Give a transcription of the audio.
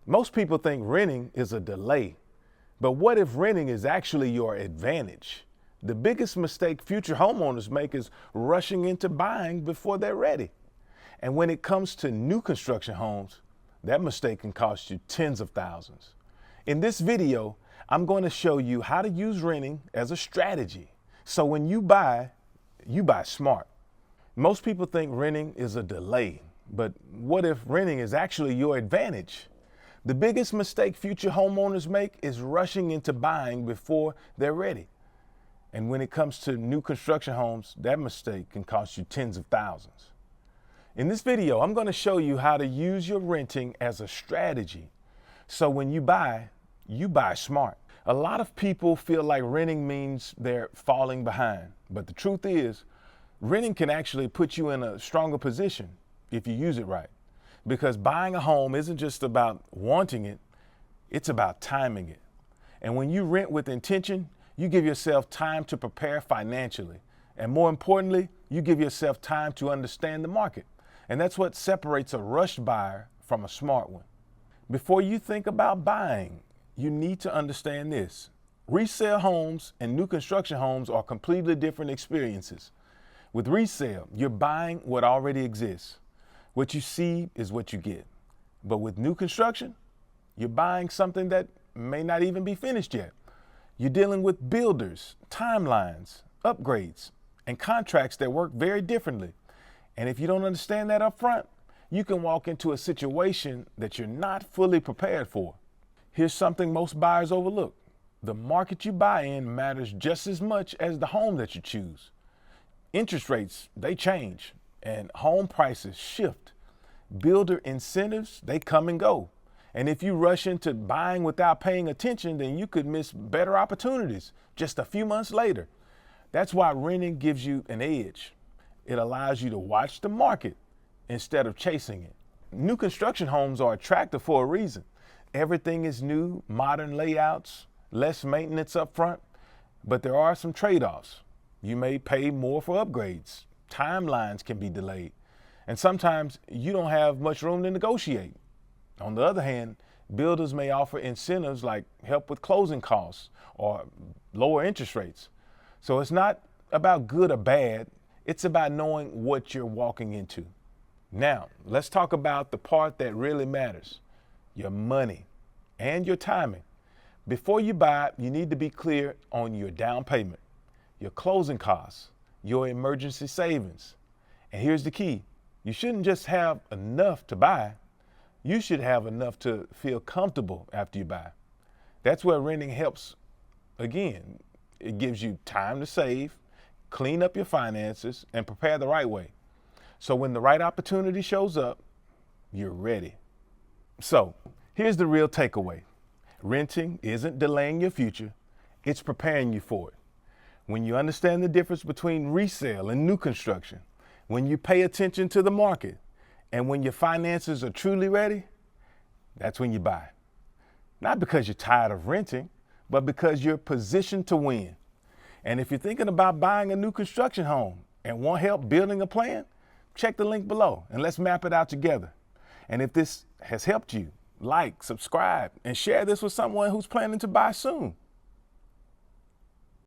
Most people think renting is a delay, but what if renting is actually your advantage? The biggest mistake future homeowners make is rushing into buying before they're ready. And when it comes to new construction homes, that mistake can cost you tens of thousands. In this video, I'm going to show you how to use renting as a strategy. So when you buy smart. Most people think renting is a delay, but what if renting is actually your advantage? The biggest mistake future homeowners make is rushing into buying before they're ready. And when it comes to new construction homes, that mistake can cost you tens of thousands. In this video, I'm going to show you how to use your renting as a strategy. So when you buy smart. A lot of people feel like renting means they're falling behind, but the truth is, renting can actually put you in a stronger position if you use it right. Because buying a home isn't just about wanting it, it's about timing it. And when you rent with intention, you give yourself time to prepare financially. And more importantly, you give yourself time to understand the market. And that's what separates a rushed buyer from a smart one. Before you think about buying, you need to understand this. Resale homes and new construction homes are completely different experiences. With resale, you're buying what already exists. What you see is what you get. But with new construction, you're buying something that may not even be finished yet. You're dealing with builders, timelines, upgrades, and contracts that work very differently. And if you don't understand that up front, you can walk into a situation that you're not fully prepared for. Here's something most buyers overlook. The market you buy in matters just as much as the home that you choose. Interest rates, they change, and home prices shift. Builder incentives, they come and go. And if you rush into buying without paying attention, then you could miss better opportunities just a few months later. That's why renting gives you an edge. It allows you to watch the market instead of chasing it. New construction homes are attractive for a reason. Everything is new, modern layouts, less maintenance up front, but there are some trade-offs. You may pay more for upgrades. Timelines can be delayed. And sometimes you don't have much room to negotiate. On the other hand, builders may offer incentives like help with closing costs or lower interest rates. So it's not about good or bad. It's about knowing what you're walking into. Now, let's talk about the part that really matters, your money and your timing. Before you buy, you need to be clear on your down payment, your closing costs, your emergency savings. And here's the key. You shouldn't just have enough to buy. You should have enough to feel comfortable after you buy. That's where renting helps. Again, it gives you time to save, clean up your finances, and prepare the right way. So when the right opportunity shows up, you're ready. So here's the real takeaway. Renting isn't delaying your future, it's preparing you for it. When you understand the difference between resale and new construction, when you pay attention to the market, and when your finances are truly ready, that's when you buy. Not because you're tired of renting, but because you're positioned to win. And if you're thinking about buying a new construction home and want help building a plan, check the link below and let's map it out together. And if this has helped you, like, subscribe, and share this with someone who's planning to buy soon.